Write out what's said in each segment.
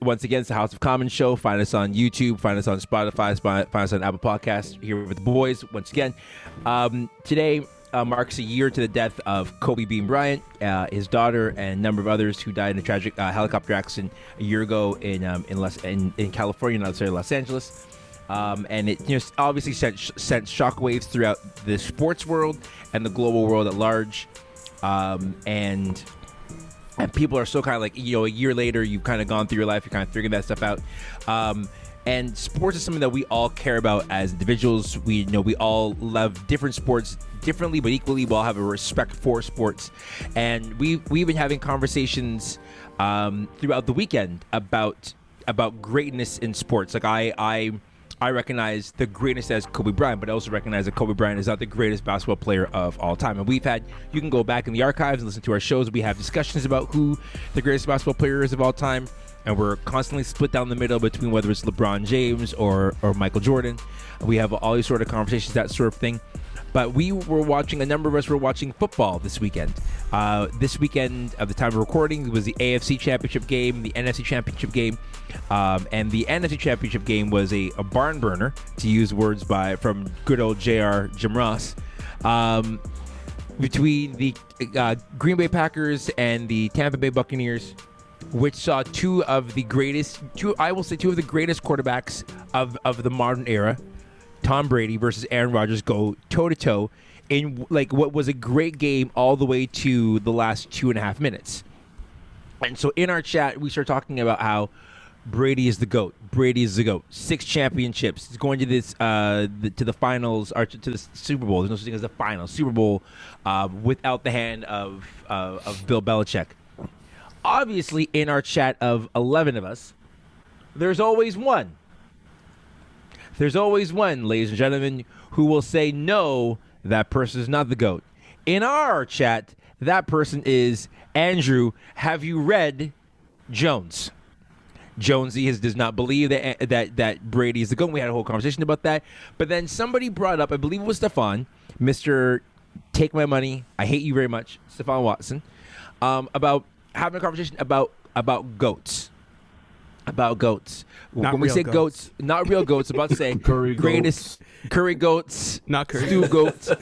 Once again, it's the House of Common show. Find us on YouTube, find us on Spotify, find us on Apple Podcasts. Here with the boys once again. Today marks a year to the death of Kobe Bean Bryant, his daughter, and a number of others who died in a tragic helicopter accident a year ago in California, not necessarily Los Angeles. And it obviously sent shockwaves throughout the sports world and the global world at large. And people are still kind of like, a year later, you've kind of gone through your life, you're kind of figuring that stuff out. And sports is something that we all care about as individuals. We all love different sports differently, but equally, we all have a respect for sports. And we've been having conversations throughout the weekend about greatness in sports. Like I recognize the greatness as Kobe Bryant, but I also recognize that Kobe Bryant is not the greatest basketball player of all time. And you can go back in the archives and listen to our shows. We have discussions about who the greatest basketball player is of all time. And we're constantly split down the middle between whether it's LeBron James or Michael Jordan. We have all these sort of conversations, that sort of thing. But a number of us were watching football this weekend. This weekend, at the time of recording, it was the AFC Championship game, the NFC Championship game. And the NFC Championship game was a barn burner, to use words from good old JR Jim Ross, between the Green Bay Packers and the Tampa Bay Buccaneers, which saw two of the greatest quarterbacks of the modern era, Tom Brady versus Aaron Rodgers, go toe-to-toe in like what was a great game all the way to the last 2.5 minutes. And so in our chat, we start talking about how Brady is the GOAT. Brady is the GOAT. 6 championships. He's going to this to the finals, or to the Super Bowl. There's no such thing as the finals. Super Bowl without the hand of Bill Belichick. Obviously, in our chat of 11 of us, there's always one. There's always one, ladies and gentlemen, who will say, no, that person is not the GOAT. In our chat, that person is Andrew. Have you read Jones? Jonesy does not believe that Brady is the GOAT. We had a whole conversation about that. But then somebody brought up, I believe it was Stefan, Mr. Take My Money, I hate you very much, Stefan Watson, about having a conversation about goats. About goats. Not when we say goats, not real goats, about to say greatest curry goats, not curry stew goats.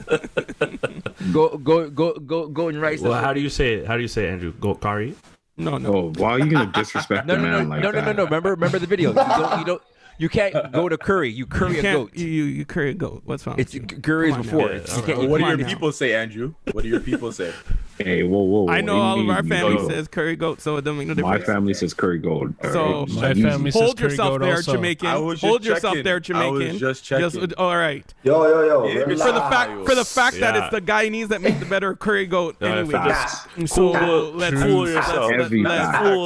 Go and rice. Well, how do you say it? How do you say it, Andrew? Goat curry? No. Oh, why are you gonna disrespect the man like that? No. Remember the video. You can't go to curry. You curry a goat. You curry a goat. What's wrong? It's curry is before. What do your people say, Andrew? What do your people say? Hey, whoa. I know all of our family says curry goat, so it doesn't make no difference. My family says curry goat. So my family says hold curry yourself goat there, also. Jamaican. Hold yourself there, Jamaican. I was just checking. All right. Yo. For the fact that it's the Guyanese that make the better curry goat. Anyway, let's fool yourself. Let's fool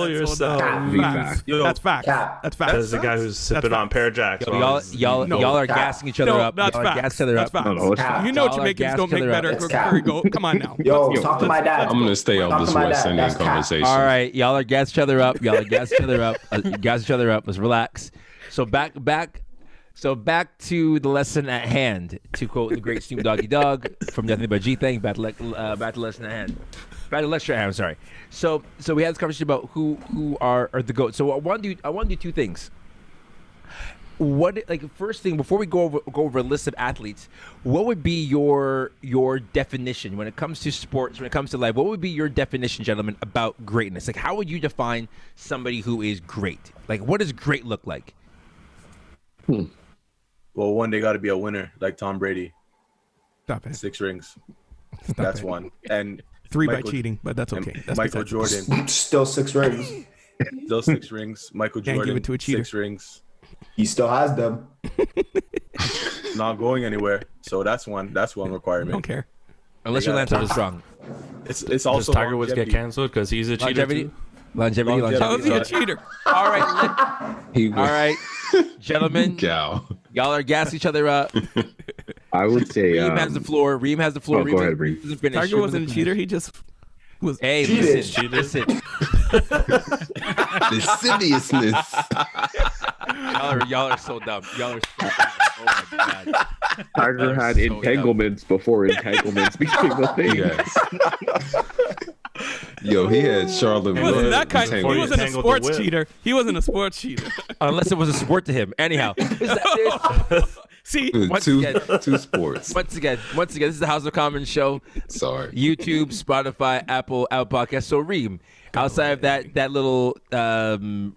yourself. That's fact. That's fact. That's the guy who's sipping on pear jacks. Y'all are gassing each other up. That's fact. That's fact. You know Jamaicans don't make better curry goat. Come on now. Yo, talk to my dad. I'm gonna stay on this West Indian conversation. All right, y'all are gassing each other up. Gas each other up. Let's relax. So back to the lesson at hand. To quote the great Snoop Doggy Dogg from Nothing But G Thing. Back to lesson at hand. Back to lecture at hand. I'm sorry. So we had this conversation about who are the GOAT. So I want to do two things. First thing, before we go over a list of athletes, what would be your definition when it comes to sports, when it comes to life? What would be your definition, gentlemen, about greatness? Like, how would you define somebody who is great? Like, what does great look like? Well, one, they got to be a winner, like Tom Brady. Stop it. 6 rings. Stop it. One. And 3 by cheating, but that's okay. That's Michael Jordan. Still 6 rings. Still 6 rings. Michael Can't Jordan. give it to a cheater. 6 rings. He still has them. Not going anywhere. So that's one requirement. Don't care. Unless your Lance Armstrong. It's also Does Tiger Woods get canceled because he's a cheater? Longevity. How is he a cheater? All right, gentlemen. Cow. Y'all are gassing each other up. I would say Reem has the floor. Oh, go ahead, Reem. Tiger wasn't a cheater. He just was. Hey, listen. Lasciviousness. Y'all are so dumb. Oh my god. Tiger had entanglements before entanglements became a thing. Yes. Yo, he had Charlotte. He wasn't that kind. He Before you wasn't a tangled the sports whip. cheater. He wasn't a sports cheater. Unless it was a sport to him. Anyhow, See, once again, Two sports. once again, this is the House of Common show. Sorry. YouTube, Spotify, Apple Podcast. So Reem, outside of that little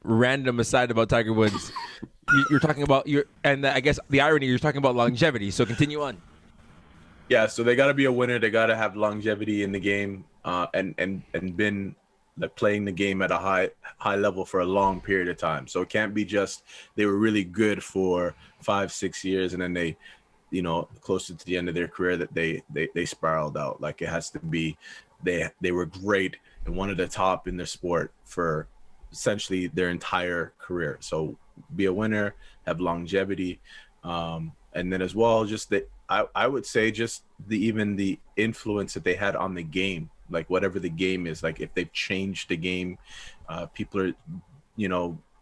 random aside about Tiger Woods, you're talking about I guess the irony, you're talking about longevity. So continue on. Yeah, so they got to be a winner. They got to have longevity in the game, and been like playing the game at a high level for a long period of time. So it can't be just they were really good for 5-6 years and then they, closer to the end of their career that they spiraled out. Like it has to be they were great and one of the top in their sport for essentially their entire career. So be a winner, have longevity, and then as well, just that I would say just the influence that they had on the game, like whatever the game is, like if they've changed the game, people are,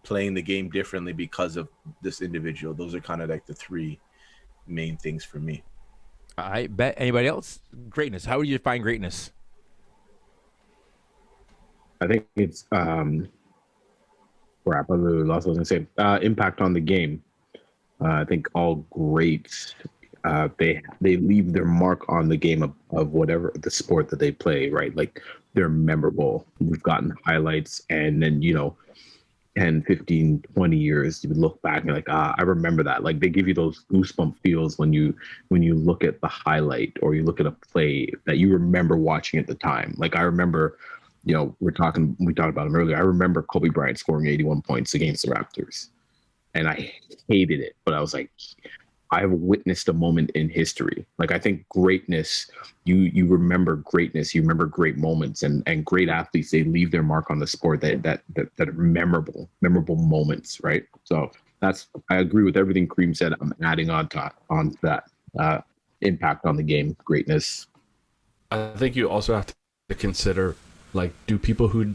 playing the game differently because of this individual. Those are kind of like the three main things for me. I bet. Anybody else? Greatness. How would you define greatness? I think it's crap. I literally lost what I was gonna say. Impact on the game. I think all greats, they leave their mark on the game of whatever the sport that they play, right? Like they're memorable. We've gotten highlights, and then 10, 15, 20 years, you would look back and you're like, I remember that. Like they give you those goosebump feels when you look at the highlight or you look at a play that you remember watching at the time. Like I remember, we talked about him earlier. I remember Kobe Bryant scoring 81 points against the Raptors, and I hated it, but I was like, I have witnessed a moment in history. Like I think greatness, you remember greatness, you remember great moments, and great athletes, they leave their mark on the sport that are memorable moments, right? So I agree with everything Kareem said. I'm adding on to that impact on the game, greatness. I think you also have to consider, like, do people who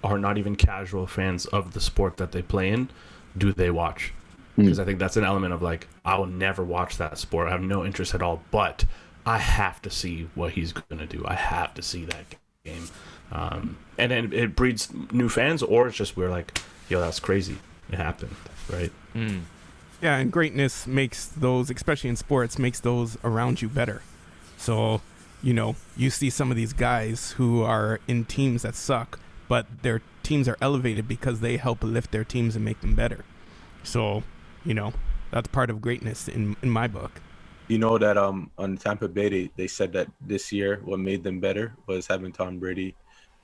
are not even casual fans of the sport that they play in, do they watch? Because I think that's an element of like, I will never watch that sport. I have no interest at all, but I have to see what he's going to do. I have to see that game. And then it breeds new fans, or it's just we're like, yo, that's crazy. It happened, right? Yeah, and greatness makes those, especially in sports, makes those around you better. So, you see some of these guys who are in teams that suck, but their teams are elevated because they help lift their teams and make them better. So, that's part of greatness in my book. You know that on Tampa Bay, they said that this year what made them better was having Tom Brady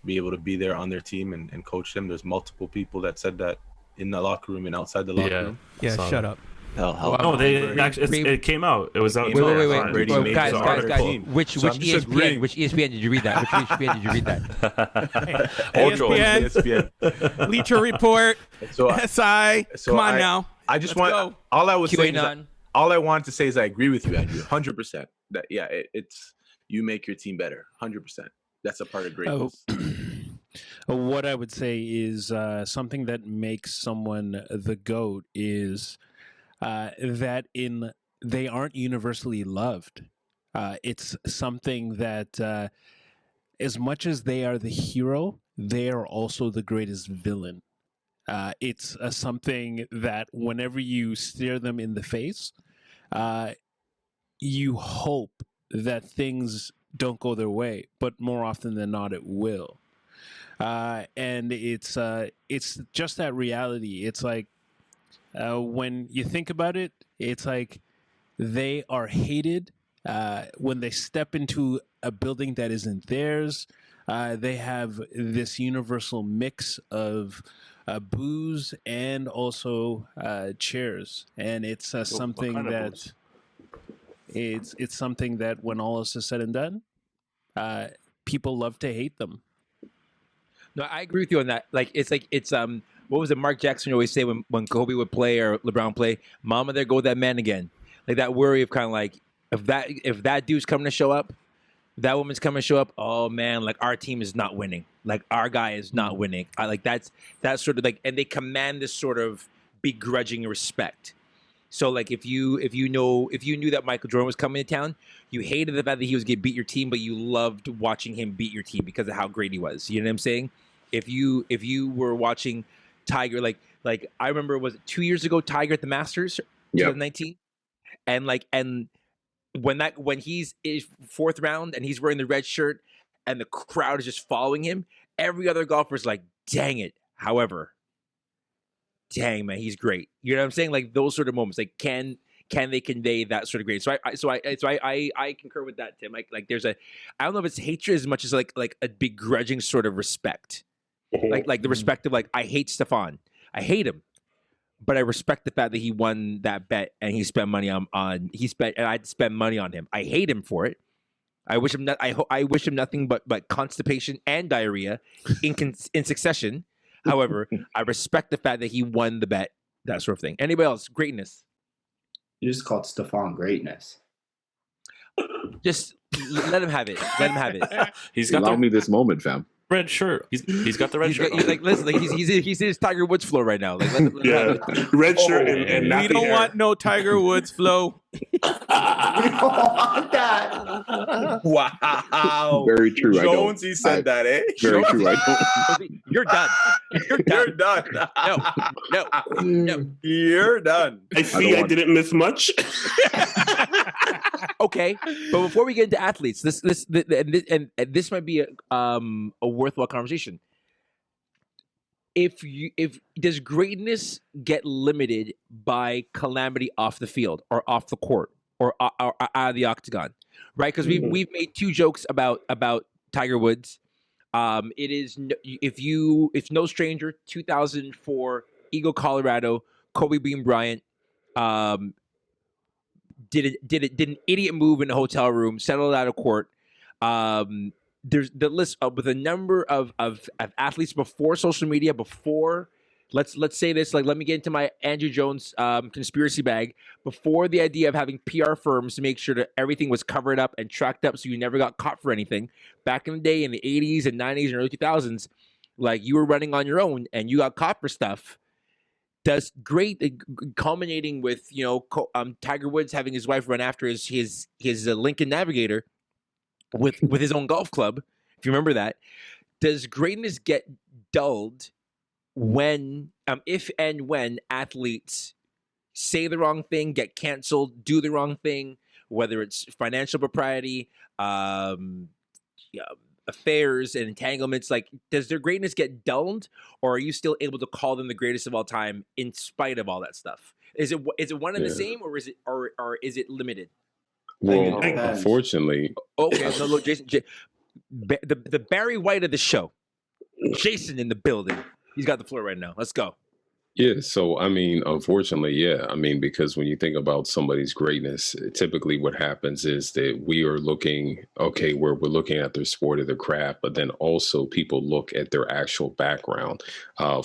be able to be there on their team and coach them. There's multiple people that said that in the locker room and outside the locker room. Yeah, shut up. No, it came out. It was out. Wait. Brady Well, made guys, the guys. article. Which ESPN did you read that? Which ESPN did you read that? ESPN, Bleacher Report, SI. Come on now. I just Let's want go. all I was saying. QAnon. All I wanted to say is I agree with you, Andrew, 100%. That it's you make your team better, 100%. That's a part of greatness. What I would say is something that makes someone the GOAT is that they aren't universally loved. It's something that as much as they are the hero, they are also the greatest villain. It's something that whenever you stare them in the face, you hope that things don't go their way, but more often than not, it will. And it's just that reality. It's like when you think about it, it's like they are hated when they step into a building that isn't theirs. They have this universal mix of boos and also cheers, and it's something that it's something that when all is said and done, people love to hate them. No, I agree with you on that. Like it's what was it Mark Jackson always say when Kobe would play or LeBron play? Mama, there go that man again. Like that worry of kind of like if that dude's coming to show up, that woman's coming to show up. Oh man, like our team is not winning. Like our guy is not winning. That's sort of like, and they command this sort of begrudging respect. So like if you knew that Michael Jordan was coming to town, you hated the fact that he was going to beat your team, but you loved watching him beat your team because of how great he was. You know what I'm saying? If you were watching Tiger, like I remember, was it 2 years ago, Tiger at the Masters, 2019, and when he's in fourth round and he's wearing the red shirt and the crowd is just following him, every other golfer's like, dang it. However, dang, man, he's great. You know what I'm saying? Like those sort of moments, like can they convey that sort of great? So I concur with that, Tim. Like there's I don't know if it's hatred as much as like a begrudging sort of respect, like the respect of like, I hate Stefan, I hate him, but I respect the fact that he won that bet and he spent money and I'd spend money on him. I hate him for it. I wish him I wish him nothing but constipation and diarrhea in succession. However, I respect the fact that he won the bet, that sort of thing. Anybody else? Greatness. You just called Stefan greatness. Just let him have it. Let him have it. He's got Allow me this moment, fam. red shirt. He's got the red shirt. He's like, listen, like he's in his Tiger Woods flow right now. Like, red shirt and We nappy don't hair. want no Tiger Woods flow. We don't want that. Wow. Very true. Jones, he said that, eh? Very true. I don't. You're done. You're done. No. You're done. I see I didn't miss much. Okay, but before we get into athletes, this might be a worthwhile conversation. If does greatness get limited by calamity off the field or off the court or out of the octagon, right? Because we've made two jokes about Tiger Woods. It is it's no stranger. 2004, Eagle, Colorado. Kobe Bean Bryant did an idiot move in the hotel room, settled out of court. There's the list with a number of athletes before social media, before let's say this, like, let me get into my Andrew Jones conspiracy bag, before the idea of having PR firms to make sure that everything was covered up and tracked up so you never got caught for anything. Back in the day, in the 80s and 90s and early 2000s, like, you were running on your own and you got caught for stuff. Does culminating with Tiger Woods having his wife run after his Lincoln Navigator with his own golf club, if you remember that. Does greatness get dulled when if and when athletes say the wrong thing, get canceled, do the wrong thing, whether it's financial propriety, affairs and entanglements? Like, does their greatness get dulled, or are you still able to call them the greatest of all time in spite of all that stuff? Is it one and the same, or is it limited? Well, unfortunately. Okay, so look, Jason, the Barry White of the show, Jason in the building. He's got the floor right now. Let's go. Yeah, so I mean, unfortunately, yeah. I mean, because when you think about somebody's greatness, typically what happens is that we are looking, we're looking at their sport or their craft, but then also people look at their actual background.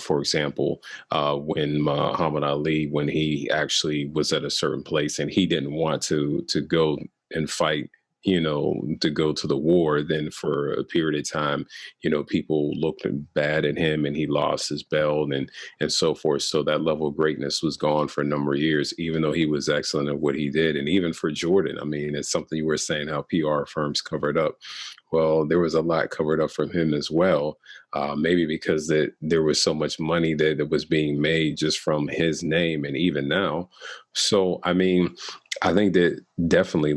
For example, when Muhammad Ali, when he actually was at a certain place and he didn't want to go and fight, to go to the war, then for a period of time, people looked bad at him and he lost his belt and so forth. So that level of greatness was gone for a number of years, even though he was excellent at what he did. And even for Jordan, I mean, it's something you were saying, how PR firms covered up. Well, there was a lot covered up from him as well, maybe because there was so much money that was being made just from his name, and even now. So, I mean, I think that definitely,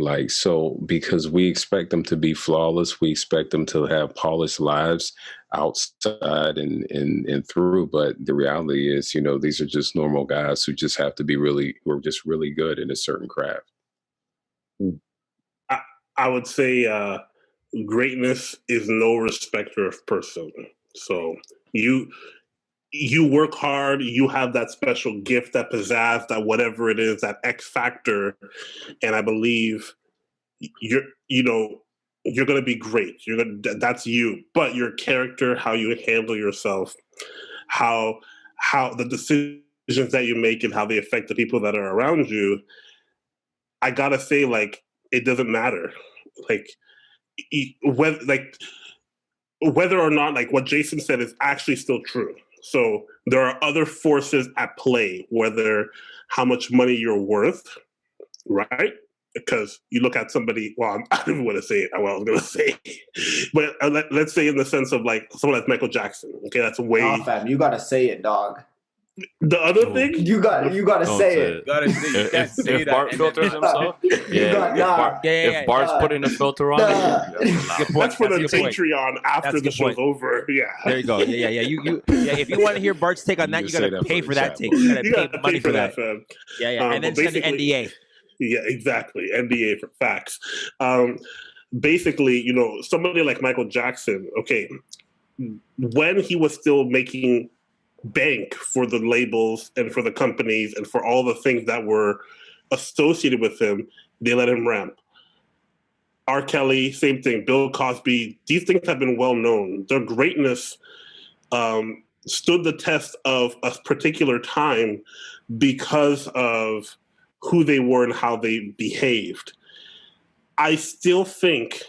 because we expect them to be flawless, we expect them to have polished lives outside and through. But the reality is, these are just normal guys who just have to be who are just really good in a certain craft. I would say greatness is no respecter of person. So you work hard, you have that special gift, that pizzazz, that whatever it is, that X factor, and I believe you're going to be great. That's you. But your character, how you handle yourself, how the decisions that you make and how they affect the people that are around you, I gotta say, it doesn't matter. Whether or not, what Jason said is actually still true. So there are other forces at play, whether how much money you're worth, right? Because you look at somebody, well, I don't even want to say it. I was going to say, but let's say in the sense of like someone like Michael Jackson. Okay, that's way. Nah, fam, you gotta say it, dog. The other thing, You gotta say it. Gotta say, you can't say If that. Bart and filters then- himself, if Bart's putting a filter on it, Good point. that's for the a good point. Patreon after That's a the good show's point. over. Yeah. There you go. Yeah. If you want to hear Bart's take on that, You you can say gotta that pay for for the that chat take. box. You gotta You pay gotta money pay for that. fam. Yeah. And then but send an basically- NDA. Yeah, exactly. NDA for facts. Basically, you know, somebody like Michael Jackson, okay, when he was still making bank for the labels and for the companies and for all the things that were associated with him, they let him ramp. R. Kelly, same thing. Bill Cosby, these things have been well known. Their greatness stood the test of a particular time because of who they were and how they behaved. I still think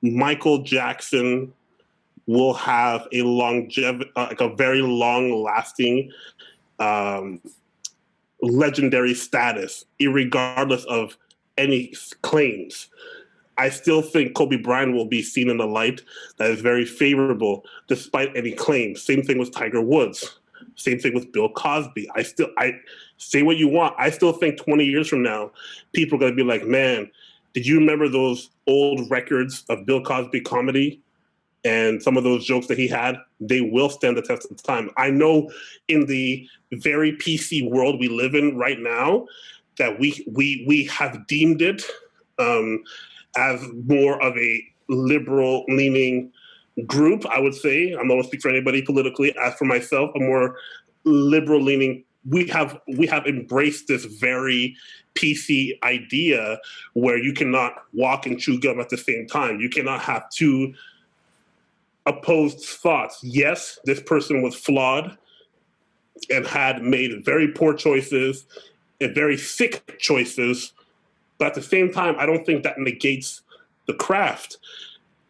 Michael Jackson will have a like a very long-lasting, legendary status, irregardless of any claims. I still think Kobe Bryant will be seen in a light that is very favorable, despite any claims. Same thing with Tiger Woods. Same thing with Bill Cosby. I say what you want. I still think 20 years from now, people are going to be like, man, did you remember those old records of Bill Cosby comedy and some of those jokes that he had? They will stand the test of time. I know in the very PC world we live in right now that we have deemed it as more of a liberal-leaning group, I would say. I'm not going to speak for anybody politically. As for myself, a more liberal-leaning. We have embraced this very PC idea where you cannot walk and chew gum at the same time. You cannot have two opposed thoughts. Yes, this person was flawed and had made very poor choices and very sick choices, but at the same time, I don't think that negates the craft.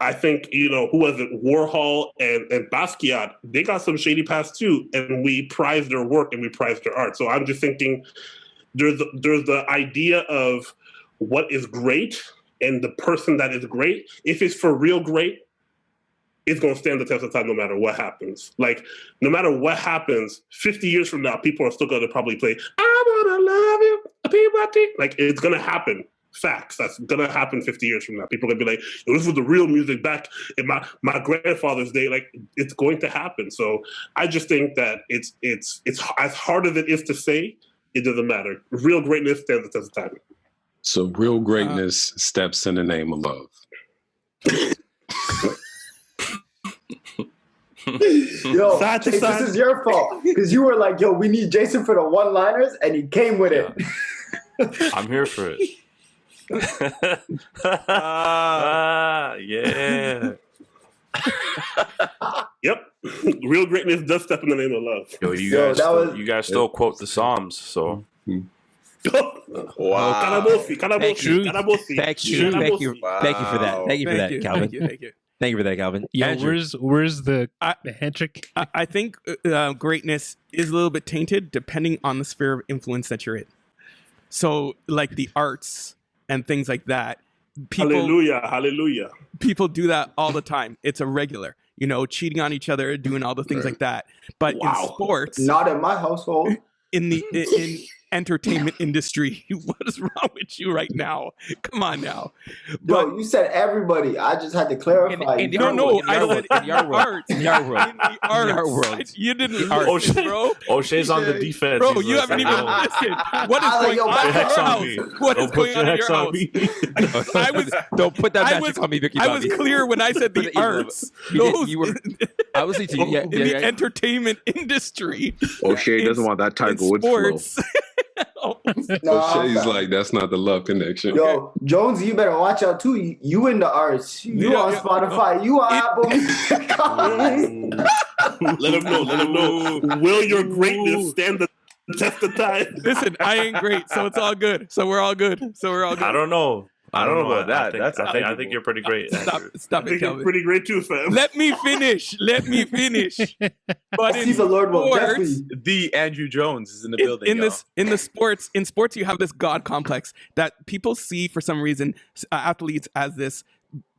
I think, you know, who was it? Warhol and Basquiat, they got some shady past too, and we prize their work and we prize their art. So I'm just thinking there's the idea of what is great and the person that is great. If it's for real great, it's going to stand the test of time no matter what happens. Like, no matter what happens, 50 years from now, people are still going to probably play, I want to love you, Peabody. Like, it's going to happen. Facts. That's going to happen 50 years from now. People are going to be like, this was the real music back in my grandfather's day. Like, it's going to happen. So I just think that it's as hard as it is to say, it doesn't matter. Real greatness stands the test of time. So real greatness steps in the name of love. Yo, Chase, this is your fault because you were like, "Yo, we need Jason for the one-liners," and he came with it. I'm here for it. Yeah. Yep. Real greatness does step in the name of love. Yo, you guys still quote the Psalms, so. Wow. Thank you for that. Thank you for that, Calvin. Thank you. Thank you for that, Calvin. Yeah, Andrew. where's the Hendrick? I think greatness is a little bit tainted depending on the sphere of influence that you're in. So, like the arts and things like that. Hallelujah. People do that all the time. It's a regular, you know, cheating on each other, doing all the things like that. But in sports, Not in my household. in the in entertainment industry, what is wrong with you right now? Come on now. But Yo, you said everybody. I just had to clarify. In no, no, I said in your world. arts. In your world. In the arts. In our world. You didn't arts. listen, bro. O'Shea's on the defense. Bro, He's you like, haven't even "Oh, listened. What is I like going your on in back your on me. house? What is Don't going put on in your your hex on house? me." I was Don't put that I magic was- on me, Vicky I was Bobby. clear when I said Put the it- you- arts. you were obviously to you. In the entertainment industry. O'Shea doesn't want that Tiger Woods flow. sports. O'Shea's fam. like, that's not the love connection. Yo, Jones, you better watch out too. You in the arts. You on Spotify. You on Apple Music. Let him know. Will your greatness stand the test of time? Listen, I ain't great, so it's all good. So we're all good. I don't know. I don't know about that. I think you're pretty great. Stop it, Kelvin. Pretty great too, fam. Let me finish. But See the Lord will definitely. The Andrew Jones is in the building. In sports, you have this God complex that people see for some reason athletes as this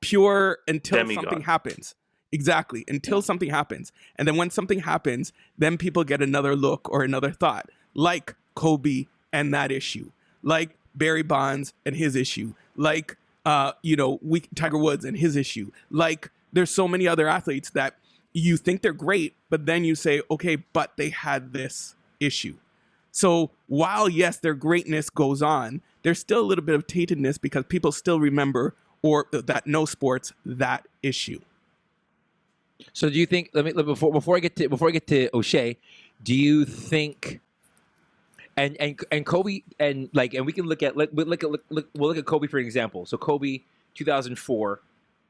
pure until Demigod. Something happens. Exactly, until something happens. And then when something happens, then people get another look or another thought, like Kobe and that issue, like Barry Bonds and his issue, like Tiger Woods and his issue. Like there's so many other athletes that you think they're great, but then you say, okay, but they had this issue. So while, yes, their greatness goes on, there's still a little bit of tatedness because people still remember or that know sports, that issue. So do you think? Before I get to O'Shea, do you think? And Kobe and we can look at Kobe for an example. So Kobe, 2004,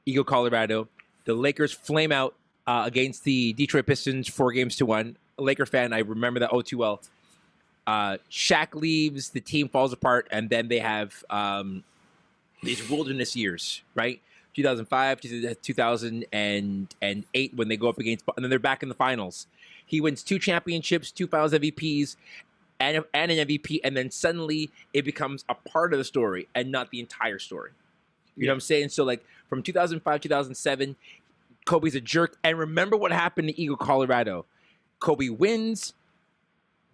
Eagle, Colorado, the Lakers flame out against the Detroit Pistons 4-1. A Laker fan, I remember that too well. Shaq leaves, the team falls apart, and then they have these wilderness years, right? 2005 to 2008 when they go up against, and then they're back in the finals. He wins 2 championships, 2 Finals MVPs, and an MVP, and then suddenly it becomes a part of the story and not the entire story. You know what I'm saying? So from 2005, 2007, Kobe's a jerk. And remember what happened to Eagle, Colorado. Kobe wins.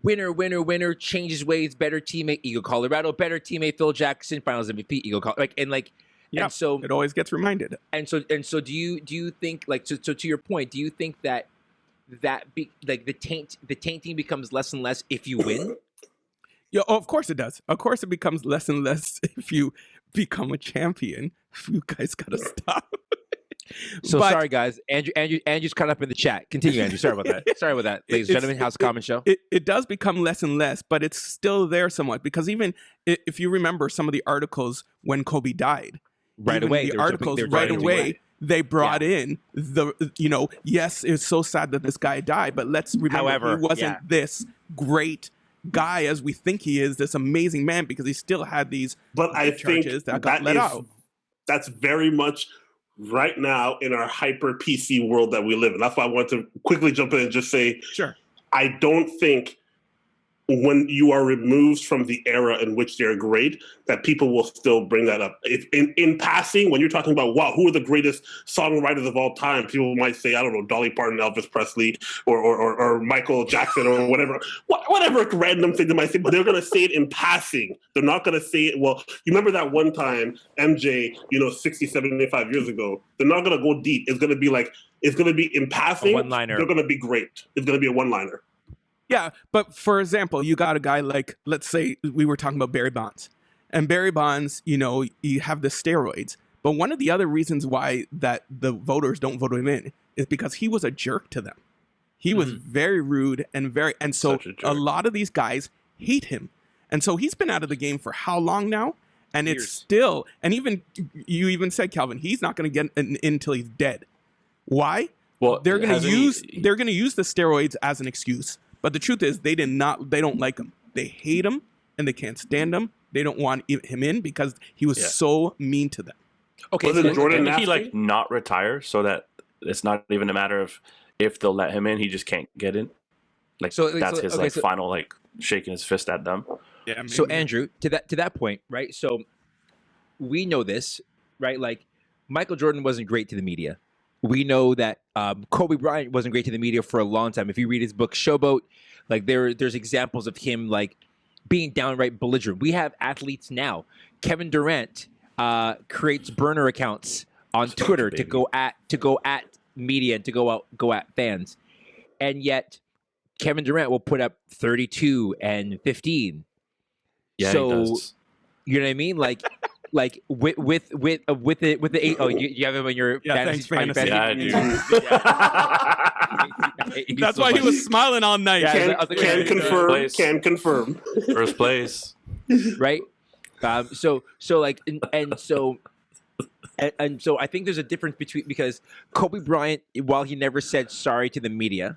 Winner, changes ways, better teammate, Eagle, Colorado, better teammate, Phil Jackson, Finals MVP, Eagle, Colorado. And so it always gets reminded. And so do you think so to your point, do you think that the tainting becomes less and less if you win? Yeah, of course it does. Of course it becomes less and less if you become a champion. You guys gotta stop. Sorry guys, Andrew's caught up in the chat. Continue, Andrew. Sorry about that. Ladies and gentlemen, House of Common show. It does become less and less, but it's still there somewhat because even if you remember some of the articles when Kobe died, right away they brought in yes, it's so sad that this guy died, but let's remember he wasn't this great guy as we think he is, this amazing man, because he still had these charges that got let out. That's very much right now in our hyper PC world that we live in. That's why I want to quickly jump in and just say, sure, I don't think when you are removed from the era in which they're great, that people will still bring that up. If in passing, when you're talking about, wow, who are the greatest songwriters of all time, people might say, I don't know, Dolly Parton, Elvis Presley, or Michael Jackson, or whatever random thing they might say, but they're going to say it in passing. They're not going to say it, well, you remember that one time, MJ, 60, 75 years ago, they're not going to go deep. It's going to be in passing. One-liner. They're going to be great. It's going to be a one-liner. Yeah, but for example, you got a guy like, let's say we were talking about Barry Bonds. And Barry Bonds, you have the steroids. But one of the other reasons why that the voters don't vote him in is because he was a jerk to them. He was very rude and so a lot of these guys hate him. And so he's been out of the game for how long now? And years. It's still, and you even said, Calvin, he's not going to get in until he's dead. Why? Well, they're going to use the steroids as an excuse. But the truth is, they don't like him. They hate him, and they can't stand him. They don't want him in because he was so mean to them. Okay, so Jordan, didn't he not retire so that it's not even a matter of if they'll let him in, he just can't get in? That's his final shaking his fist at them. Yeah. So Andrew, to that point, right? So we know this, right? Like Michael Jordan wasn't great to the media. We know that Kobe Bryant wasn't great to the media for a long time. If you read his book Showboat, there's examples of him being downright belligerent. We have athletes now. Kevin Durant creates burner accounts on Twitter to go at media and to go at fans, and yet Kevin Durant will put up 32 and 15. Yeah, so he does. You know what I mean? With the 8. Oh, you have him in your fantasy. Yeah, I do. That's why he was smiling all night. Can confirm. First place. Right. So I think there's a difference because Kobe Bryant, while he never said sorry to the media,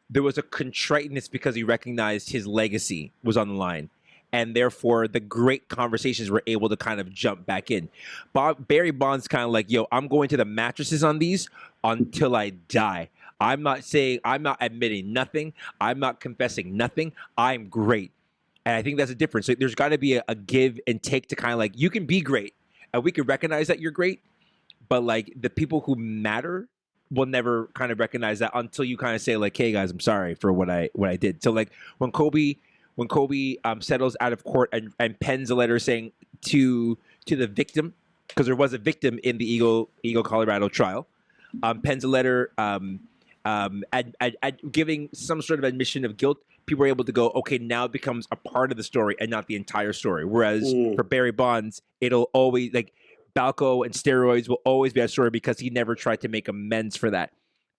there was a contriteness because he recognized his legacy was on the line. and therefore the great conversations were able to kind of jump back in. Barry Bonds kind of like, yo, I'm going to the mattresses on these until I die. I'm not admitting nothing. I'm not confessing nothing. I'm great. And I think that's a difference. So there's got to be a give and take to kind of like, you can be great and we can recognize that you're great, but like the people who matter will never kind of recognize that until you kind of say like, hey guys, I'm sorry for what I did. So like when Kobe settles out of court and pens a letter saying to the victim, because there was a victim in the Eagle Colorado trial, pens a letter giving some sort of admission of guilt, people were able to go, okay, now it becomes a part of the story and not the entire story. Whereas for Barry Bonds, it'll always, like, Balco and steroids will always be a story because he never tried to make amends for that.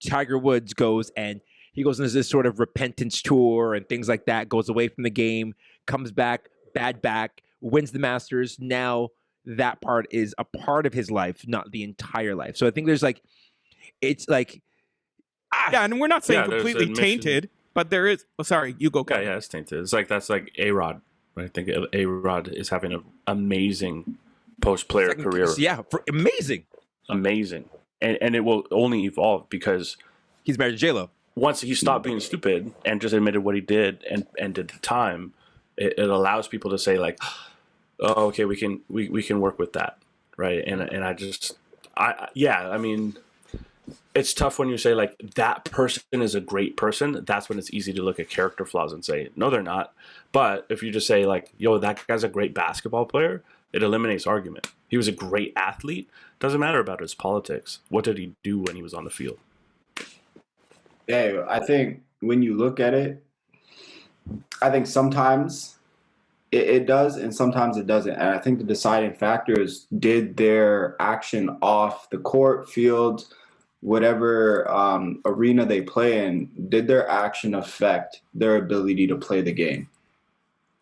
Tiger Woods goes into this sort of repentance tour and things like that, goes away from the game, comes back, bad back, wins the Masters. Now that part is a part of his life, not the entire life. So I think there's like, it's like, yeah, and we're not saying completely tainted, but there is. Oh, sorry, you go. Yeah, it's tainted. It's like that's like A-Rod. Right? I think A-Rod is having an amazing post-player career. Yeah, amazing, and it will only evolve because he's married to J-Lo. Once he stopped being stupid and just admitted what he did and did the time, it allows people to say like, oh, okay, we can work with that, right? And I mean, it's tough when you say like that person is a great person. That's when it's easy to look at character flaws and say no, they're not. But if you just say like, yo, that guy's a great basketball player, it eliminates argument. He was a great athlete. Doesn't matter about his politics. What did he do when he was on the field? Yeah, I think when you look at it, I think sometimes it does and sometimes it doesn't. And I think the deciding factor is, did their action off the court, field, whatever arena they play in, did their action affect their ability to play the game?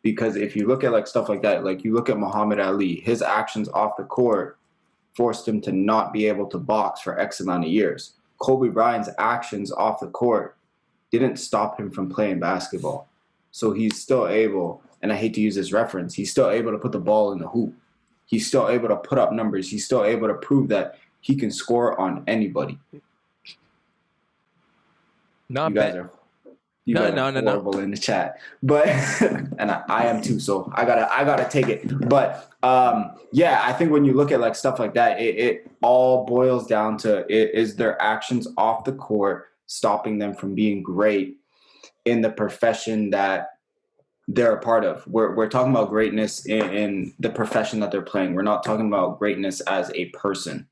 Because if you look at like stuff like that, like you look at Muhammad Ali, his actions off the court forced him to not be able to box for X amount of years. Kobe Bryant's actions off the court didn't stop him from playing basketball. So he's still able, and I hate to use this reference, he's still able to put the ball in the hoop. He's still able to put up numbers. He's still able to prove that he can score on anybody. Not you guys bad. are horrible in the chat, but and I am too. So I gotta take it. But yeah, I think when you look at like stuff like that, it all boils down to is their actions off the court stopping them from being great in the profession that they're a part of. We're talking about greatness in the profession that they're playing. We're not talking about greatness as a person.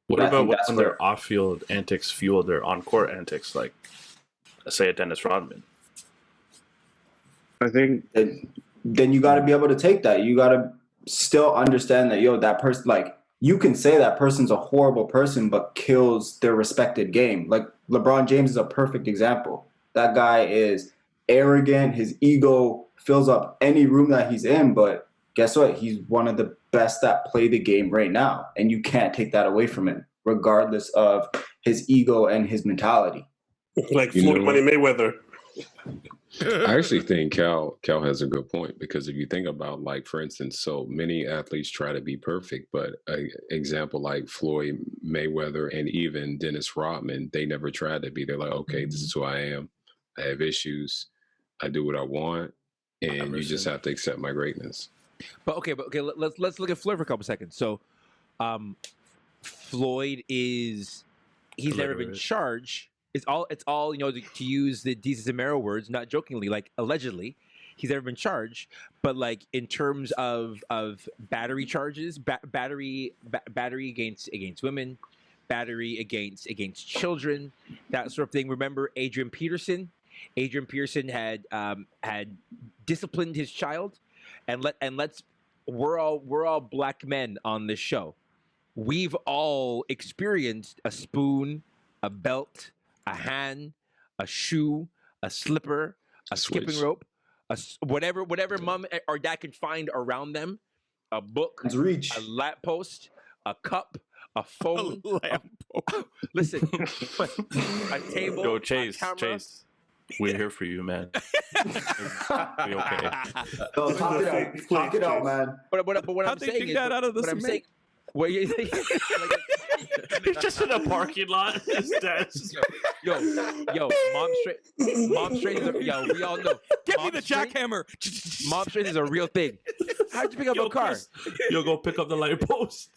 What about when their off-field antics fuel their on-court antics, like, say, a Dennis Rodman? I think then you got to be able to take that. You got to still understand that, yo, that person, like, you can say that person's a horrible person, but kills their respected game. Like, LeBron James is a perfect example. That guy is arrogant. His ego fills up any room that he's in, but guess what? He's one of the best that play the game right now, and you can't take that away from him, regardless of his ego and his mentality. Like Floyd Money Mayweather. I actually think Cal has a good point, because if you think about, like, for instance, so many athletes try to be perfect, but an example like Floyd Mayweather and even Dennis Rodman, they never tried to be. They're like, okay, this is who I am. I have issues. I do what I want, and you just have to accept my greatness. But okay, let's look at Floyd for a couple seconds. So, Floyd he's never been charged. It's all you know, to use the Desus and Mero words, not jokingly, like allegedly, he's never been charged. But like in terms of battery charges, battery against women, battery against children, that sort of thing. Remember Adrian Peterson? Adrian Peterson had disciplined his child, we're all black men on this show. We've all experienced a spoon, a belt, a hand, a shoe, a slipper, a skipping rope, whatever mom or dad can find around them, a book, a lamp post, a cup, a phone, listen, a table, go Chase, a camera, Chase. We're here for you, man. Be okay. No, talk it out, man. But what I'm How'd they saying dig is, that out of the what I'm cement? saying, what you He's just in a parking lot. His dad's yo, mom straight is we all know. Give me Mom the straight- jackhammer. Mom straight is a real thing. How'd you pick up a car? Chris, yo, go pick up the light post.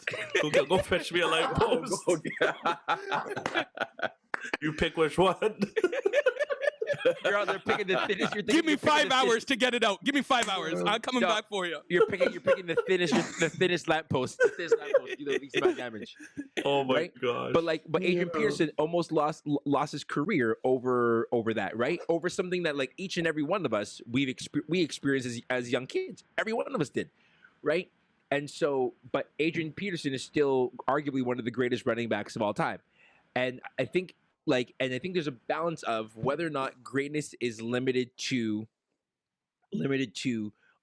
Go fetch me a light post. You pick which one. You're out there picking the thinnest. Give me 5 hours to get it out. Give me 5 hours. I'm coming No. back for you. You're picking the thinnest lamp post. The thinnest lamp post. Do the least amount of damage. Oh my Right? gosh. But Adrian Peterson almost lost his career over that, right? Over something that like each and every one of us we experienced as young kids. Every one of us did, right? And so, but Adrian Peterson is still arguably one of the greatest running backs of all time. And I think there's a balance of whether or not greatness is limited to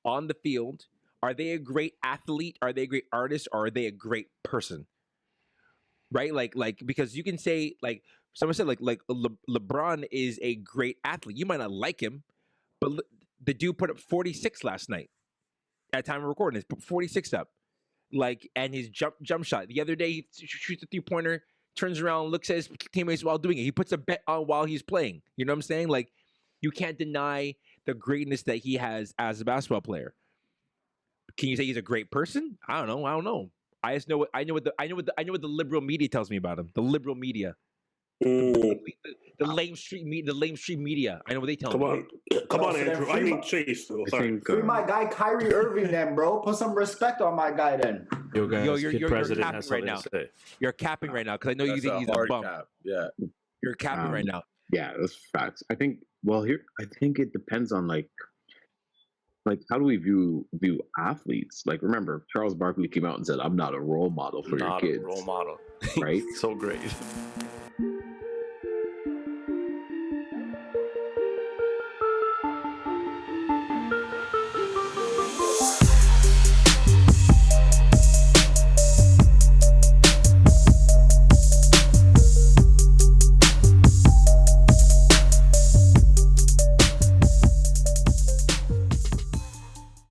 on the field. Are they a great athlete? Are they a great artist? Or are they a great person? Right? Like because you can say like someone said like LeBron is a great athlete. You might not like him, but the dude put up 46 last night at time of recording. He put 46 up. Like, and his jump shot. The other day he shoots a 3-pointer, turns around, looks at his teammates while doing it. He puts a bet on while he's playing. You know what I'm saying? Like, you can't deny the greatness that he has as a basketball player. Can you say he's a great person? I don't know. I just know what the liberal media tells me about him. The liberal media. The lame street media. I know what they tell me. Come on, Andrew. I mean Chase. Though. Sorry. Free my guy Kyrie Irving, then, bro. Put some respect on my guy, then. Yo, guys, you're president capping has right something now. to say. You're capping right now because I know you think he's a hard bum. cap. Yeah. You're capping right now. Yeah, that's facts. I think. Well, here I think it depends on like how do we view athletes? Like, remember, Charles Barkley came out and said, "I'm not a role model for Not your kids." a role model. Right? So great.